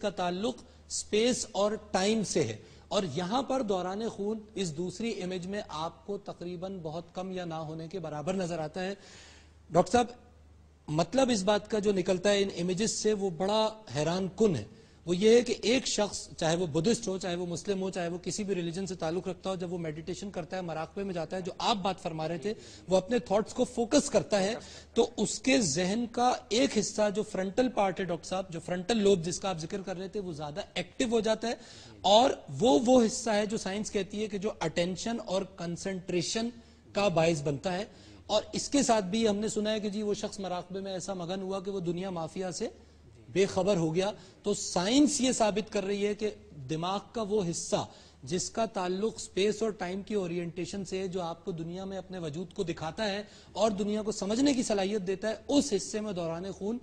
کا تعلق سپیس اور ٹائم سے ہے. اور یہاں پر دوران خون اس دوسری امیج میں آپ کو تقریباً بہت کم یا نہ ہونے کے برابر نظر آتا ہے. ڈاکٹر صاحب مطلب اس بات کا جو نکلتا ہے ان امیجز سے وہ بڑا حیران کن ہے. وہ یہ ہے کہ ایک شخص چاہے وہ بدھسٹ ہو, چاہے وہ مسلم ہو, چاہے وہ کسی بھی ریلیجن سے تعلق رکھتا ہو, جب وہ میڈیٹیشن کرتا ہے, مراقبے میں جاتا ہے, جو آپ بات فرما رہے تھے, وہ اپنے تھاٹس کو فوکس کرتا ہے, تو اس کے ذہن کا ایک حصہ جو فرنٹل پارٹ ہے ڈاکٹر صاحب, جو فرنٹل لوب جس کا آپ ذکر کر رہے تھے, وہ زیادہ ایکٹیو ہو جاتا ہے. اور وہ حصہ ہے جو سائنس کہتی ہے کہ جو اٹینشن اور کنسنٹریشن کا باعث بنتا ہے. اور اس کے ساتھ بھی ہم نے سنا ہے کہ جی وہ شخص مراقبے میں ایسا مگن ہوا کہ وہ دنیا مافیا سے بے خبر ہو گیا. تو سائنس یہ ثابت کر رہی ہے کہ دماغ کا وہ حصہ جس کا تعلق سپیس اور ٹائم کی اورینٹیشن سے ہے, جو آپ کو دنیا میں اپنے وجود کو دکھاتا ہے اور دنیا کو سمجھنے کی صلاحیت دیتا ہے, اس حصے میں دوران خون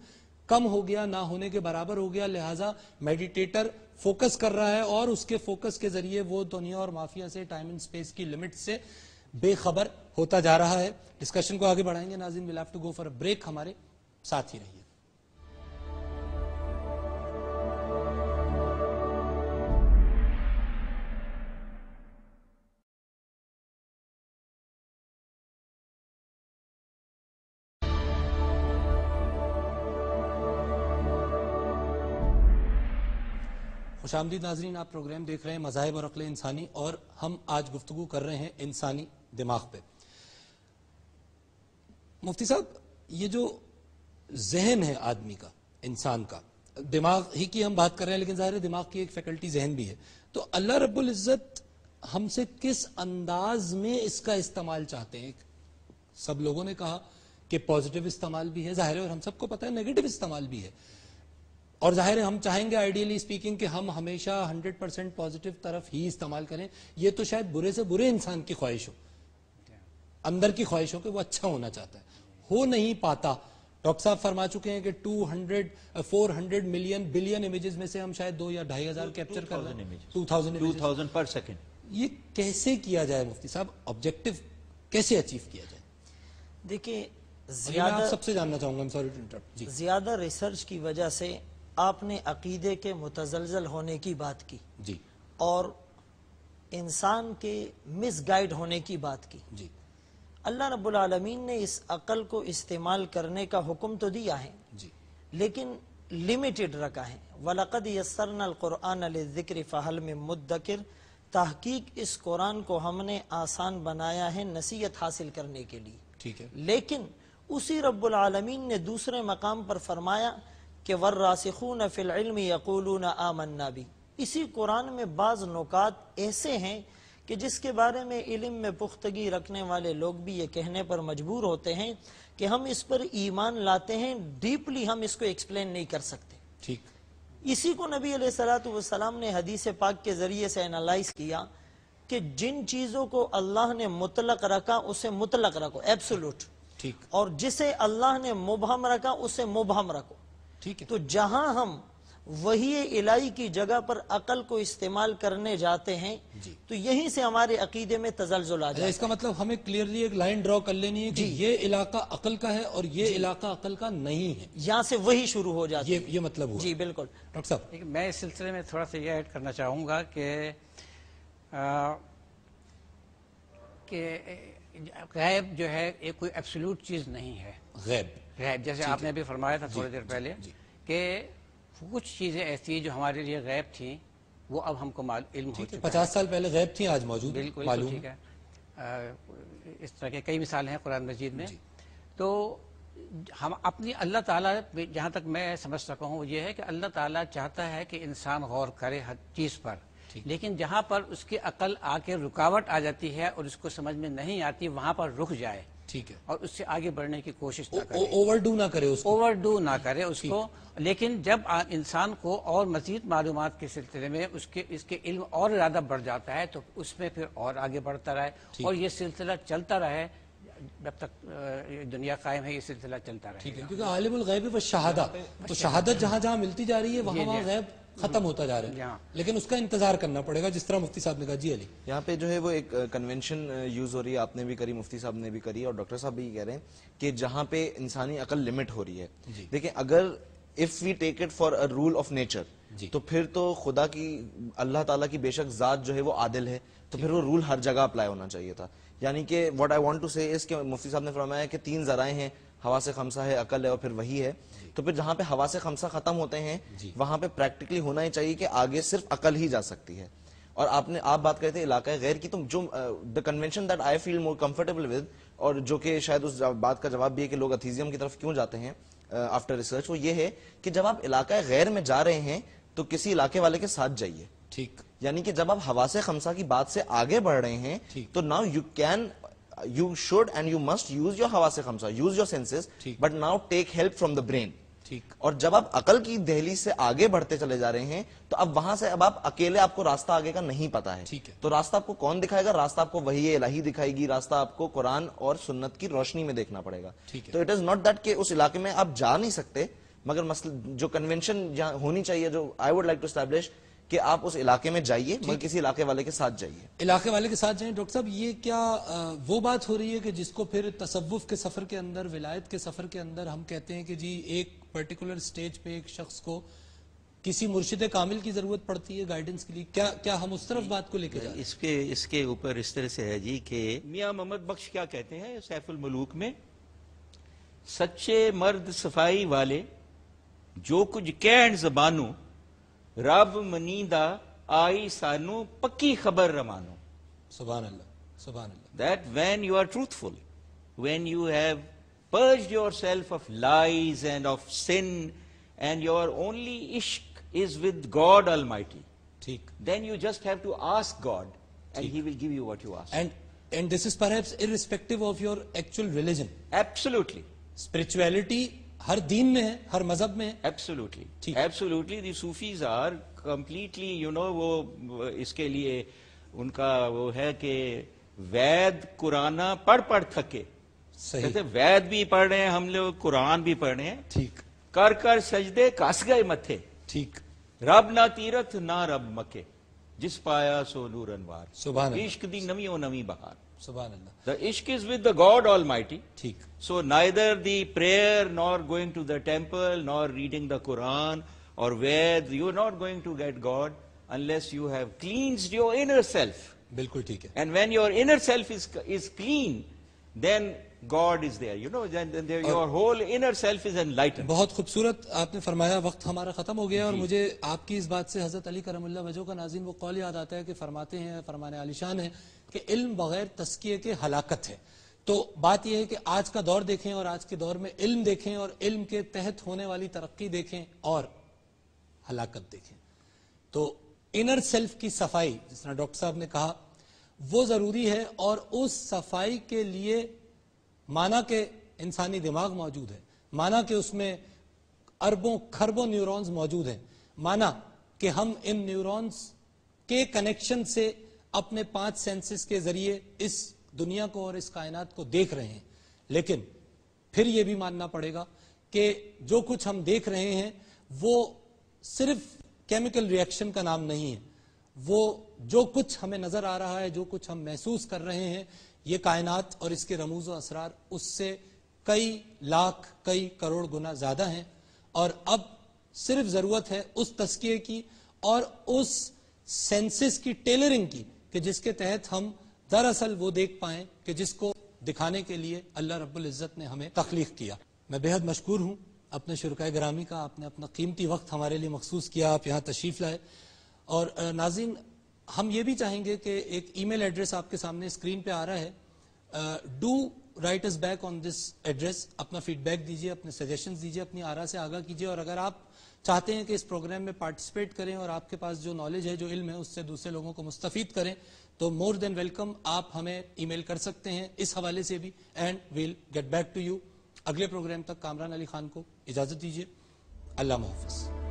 کم ہو گیا, نہ ہونے کے برابر ہو گیا. لہٰذا میڈیٹیٹر فوکس کر رہا ہے اور اس کے فوکس کے ذریعے وہ دنیا اور مافیا سے, ٹائم اینڈ سپیس کی لمٹ سے بے خبر ہوتا جا رہا ہے. ڈسکشن کو آگے بڑھائیں گے ناظرین. we'll have to go for a break. ہمارے ساتھ ہی رہیے. خوش آمدید ناظرین, آپ پروگرام دیکھ رہے ہیں مذاہب اور عقل انسانی, اور ہم آج گفتگو کر رہے ہیں انسانی دماغ پہ. مفتی صاحب, یہ جو ذہن ہے آدمی کا, انسان کا, دماغ ہی کی ہم بات کر رہے ہیں, لیکن ظاہر ہے دماغ کی ایک فیکلٹی ذہن بھی ہے. تو اللہ رب العزت ہم سے کس انداز میں اس کا استعمال چاہتے ہیں؟ سب لوگوں نے کہا کہ پازیٹیو استعمال بھی ہے, ظاہر ہے, اور ہم سب کو پتہ ہے نیگیٹو استعمال بھی ہے. اور ظاہر ہے ہم چاہیں گے آئیڈیلی اسپیکنگ کہ ہم ہمیشہ 100% پازیٹیو طرف ہی استعمال کریں. یہ تو شاید برے سے برے انسان کی خواہش ہو, اندر کی خواہش ہو کہ وہ اچھا ہونا چاہتا ہے, ہو نہیں پاتا. ڈاکٹر صاحب فرما چکے ہیں کہ 400 ملین بلین امیجز میں سے ہم شاید 2 یا 2,500 کیپچر کر رہے ہیں. 2000 پر سیکنڈ. یہ کیسے کیا جائے مفتی صاحب, آبجیکٹو کیسے اچیو کیا جائے؟ دیکھیں, آپ سب سے جاننا چاہوں گا, زیادہ ریسرچ کی وجہ سے آپ نے عقیدے کے متزلزل ہونے کی بات کی جی, اور انسان کے مس گائیڈ ہونے کی بات کی. جی, اللہ رب العالمین نے اس عقل کو استعمال کرنے کا حکم تو دیا ہے, جی, لیکن لمیٹڈ رکھا ہے. وَلَقَدْ يَسَّرْنَا الْقُرْآنَ لِلذِّكْرِ فَهَلْ مِن مُدَّكِرٍ. تحقیق اس قرآن کو ہم نے آسان بنایا ہے نصیحت حاصل کرنے کے لیے. ٹھیک ہے, لیکن اسی رب العالمین نے دوسرے مقام پر فرمایا کہ وَالرَّاسِخُونَ فِي الْعِلْمِ يَقُولُونَ آمَنَّا بِهِ. اسی قرآن میں بعض نکات ایسے ہیں کہ جس کے بارے میں علم میں پختگی رکھنے والے لوگ بھی یہ کہنے پر مجبور ہوتے ہیں کہ ہم اس پر ایمان لاتے ہیں, ڈیپلی ہم اس کو ایکسپلین نہیں کر سکتے. ٹھیک. اسی کو نبی علیہ السلام نے حدیث پاک کے ذریعے سے انالائز کیا کہ جن چیزوں کو اللہ نے مطلق رکھا اسے مطلق رکھو, ایبسولوٹ, ٹھیک, اور جسے اللہ نے مبہم رکھا اسے مبہم رکھو. ٹھیک ہے. تو جہاں ہم وحی الہی کی جگہ پر عقل کو استعمال کرنے جاتے ہیں تو یہیں سے ہمارے عقیدے میں تزلزل آ جاتا ہے. اس کا مطلب ہمیں کلیئرلی ایک لائن ڈرا کر لینی ہے کہ یہ علاقہ عقل کا ہے اور یہ علاقہ عقل کا نہیں ہے, یہاں سے وہی شروع ہو جاتی ہے. یہ مطلب ہوا. جی بالکل. ڈاکٹر صاحب, میں اس سلسلے میں تھوڑا سا یہ ایڈ کرنا چاہوں گا کہ غیب جو ہے ایک کوئی ایبسولوٹ چیز نہیں ہے. غیب جیسے آپ نے بھی فرمایا تھا تھوڑی دیر پہلے کہ کچھ چیزیں ایسی جو ہمارے لیے غیب تھیں وہ اب ہم کو علم ہو چکا ہے. 50 سال پہلے غیب تھیں, آج موجود. بالکل ٹھیک ہے. اس طرح کے کئی مثالیں ہیں قرآن مجید میں. تو ہم اپنی اللہ تعالیٰ جہاں تک میں سمجھ سکا ہوں وہ یہ ہے کہ اللہ تعالیٰ چاہتا ہے کہ انسان غور کرے ہر چیز پر, لیکن جہاں پر اس کی عقل آ کے رکاوٹ آ جاتی ہے اور اس کو سمجھ میں نہیں آتی وہاں پر رک جائے. ٹھیک ہے, اور اس سے آگے بڑھنے کی کوشش نہ کرے, اوور ڈو نہ کرے اس کو. لیکن جب انسان کو اور مزید معلومات کے سلسلے میں اس کے علم اور زیادہ بڑھ جاتا ہے تو اس میں پھر اور آگے بڑھتا رہے, اور یہ سلسلہ چلتا رہے جب تک دنیا قائم ہے, یہ سلسلہ چلتا رہے. کیونکہ عالم الغیب و شہادہ, تو شہادت جہاں جہاں ملتی جا رہی ہے وہاں غیب ختم ہوتا جا رہا ہے, لیکن اس کا انتظار کرنا پڑے گا, جس طرح مفتی صاحب نے کہا. جی علی, یہاں پہ جو ہے وہ ایک کنونشن یوز ہو رہی ہے, آپ نے بھی کری, مفتی صاحب نے بھی کری, اور ڈاکٹر صاحب بھی کہہ رہے ہیں کہ جہاں پہ انسانی عقل لمٹ ہو رہی ہے. دیکھیں, اگر if we take it for a rule of nature, تو پھر تو خدا کی اللہ تعالیٰ کی بے شک ذات جو ہے وہ عادل ہے, تو پھر وہ رول ہر جگہ اپلائی ہونا چاہیے تھا. یعنی کہ واٹ آئی وانٹ ٹو سے اس کے مفتی صاحب نے فرمایا کہ 3 ذرائع ہیں, حواس خمسہ ہے, عقل ہے اور پھر وحی ہے. تو پھر جہاں پہ حواس خمسہ ختم ہوتے ہیں وہاں پہ پریکٹیکلی ہونا ہی چاہیے کہ آگے صرف عقل ہی جا سکتی ہے. اور آپ بات کرتے تھے علاقہ غیر کی, تو جو the convention that I feel more comfortable with, اور جو کہ شاید اس بات کا جواب بھی ہے کہ لوگ ایتھیزم کی طرف کیوں جاتے ہیں آفٹر ریسرچ, وہ یہ ہے کہ جب آپ علاقہ غیر میں جا رہے ہیں تو کسی علاقے والے کے ساتھ جائیے. ٹھیک. یعنی کہ جب آپ حواس خمسہ کی بات سے آگے بڑھ رہے ہیں تو now you should and you must use your حواس خمسہ, use your senses, but now take help from the brain. اور جب آپ عقل کی دہلیز سے آگے بڑھتے چلے جا رہے ہیں تو اب وہاں سے اب آپ اکیلے, آپ کو راستہ آگے کا نہیں پتا ہے, تو راستہ آپ کو کون دکھائے گا؟ راستہ آپ کو وحی الہی دکھائے گی, راستہ آپ کو قرآن اور سنت کی روشنی میں دیکھنا پڑے گا. تو اٹ از ناٹ دیٹ کہ اس علاقے میں آپ جا نہیں سکتے, مگر جو کنونشن ہونی چاہیے, جو I would like to establish, کہ آپ اس علاقے میں جائیے مگر کسی علاقے والے کے ساتھ جائیے. علاقے والے کے ساتھ جائیں. ڈاکٹر صاحب یہ کیا وہ بات ہو رہی ہے کہ جس کو پھر تصوف کے سفر کے اندر, ولایت کے سفر کے اندر ہم کہتے ہیں کہ جی ایک پرٹیکولر سٹیج پہ ایک شخص کو کسی مرشد کامل کی ضرورت پڑتی ہے گائیڈنس کے لیے, کیا ہم اس طرف بات کو لے کے جا رہے ہیں؟ اس کے اوپر اس طرح سے ہے جی کہ میاں محمد بخش کیا کہتے ہیں سیف الملوک میں, سچے مرد صفائی والے جو کچھ کہن زبانوں, رب منیدہ آئی سانو پکی خبر روانو. سبحان اللہ, سبحان اللہ. That when you are truthful, when you have purged yourself of lies and of sin, and your only ishq is with God Almighty, then you just have to ask God and He will give you what you ask. And this is perhaps irrespective of your actual religion. Absolutely. Spirituality ہر دین میں ہے, ہر مذہب میں ہے. Absolutely. Absolutely. The Sufis are completely, وہ اس کے لیے ان کا وہ ہے کہ وید قرآن پڑھ تھکے. کہتے وید بھی پڑھ رہے ہیں ہم لوگ, قرآن بھی پڑھ رہے ہیں, ٹھیک, کر سجدے کس گئے متھے. ٹھیک. رب نہ تیرتھ نہ رب مکے, جس پایا سو نور انوار. سبحان اللہ. عشق دی نمی و نمی بہار. سبحان اللہ. The ishq is with the God Almighty. ٹھیک. So neither the prayer nor going to the temple nor reading the Quran or Ved, you're not going to get God unless you have cleansed your inner self. بالکل ٹھیک ہے. And when your inner self is clean, then God is there. Then your whole inner self is enlightened. بہت خوبصورت آپ نے فرمایا. وقت ہمارا ختم ہو گیا اور مجھے آپ کی اس بات سے حضرت علی کرم اللہ وجہہ کا ناظرین وہ قول یاد آتا ہے کہ فرماتے ہیں, فرمان عالی شان ہے کہ علم بغیر تزکیے کے ہلاکت ہے. تو بات یہ ہے کہ آج کا دور دیکھیں اور آج کے دور میں علم دیکھیں اور علم کے تحت ہونے والی ترقی دیکھیں اور ہلاکت دیکھیں. تو انر سیلف کی صفائی, جس طرح ڈاکٹر صاحب نے کہا, وہ ضروری ہے. اور اس صفائی کے لیے مانا کہ انسانی دماغ موجود ہے, مانا کہ اس میں اربوں کھربوں نیورونز موجود ہیں, مانا کہ ہم ان نیورونز کے کنیکشن سے اپنے 5 سینسز کے ذریعے اس دنیا کو اور اس کائنات کو دیکھ رہے ہیں. لیکن پھر یہ بھی ماننا پڑے گا کہ جو کچھ ہم دیکھ رہے ہیں وہ صرف کیمیکل ریئیکشن کا نام نہیں ہے. وہ جو کچھ ہمیں نظر آ رہا ہے, جو کچھ ہم محسوس کر رہے ہیں, یہ کائنات اور اس کے رموز و اسرار اس سے کئی لاکھ کئی کروڑ گنا زیادہ ہیں. اور اب صرف ضرورت ہے اس تزکیے کی اور اس سینسز کی ٹیلرنگ کی کہ جس کے تحت ہم دراصل وہ دیکھ پائیں کہ جس کو دکھانے کے لیے اللہ رب العزت نے ہمیں تخلیق کیا. میں بے حد مشکور ہوں اپنے شرکائے گرامی کا, آپ نے اپنا قیمتی وقت ہمارے لیے مخصوص کیا, آپ یہاں تشریف لائے. اور ناظرین, ہم یہ بھی چاہیں گے کہ ایک ای میل ایڈریس آپ کے سامنے اسکرین پہ آ رہا ہے, do write us back on this address. اپنا فیڈ بیک دیجیے, اپنے سجیشنز دیجیے, اپنی آرا سے آگاہ کیجیے. اور اگر آپ چاہتے ہیں کہ اس پروگرام میں پارٹیسپیٹ کریں اور آپ کے پاس جو نالج ہے, جو علم ہے, اس سے دوسرے لوگوں کو مستفید کریں, تو مور دین ویلکم, آپ ہمیں ای میل کر سکتے ہیں اس حوالے سے بھی. And we'll get back to you. اگلے پروگرام تک کامران علی خان کو اجازت دیجیے. اللہ محافظ.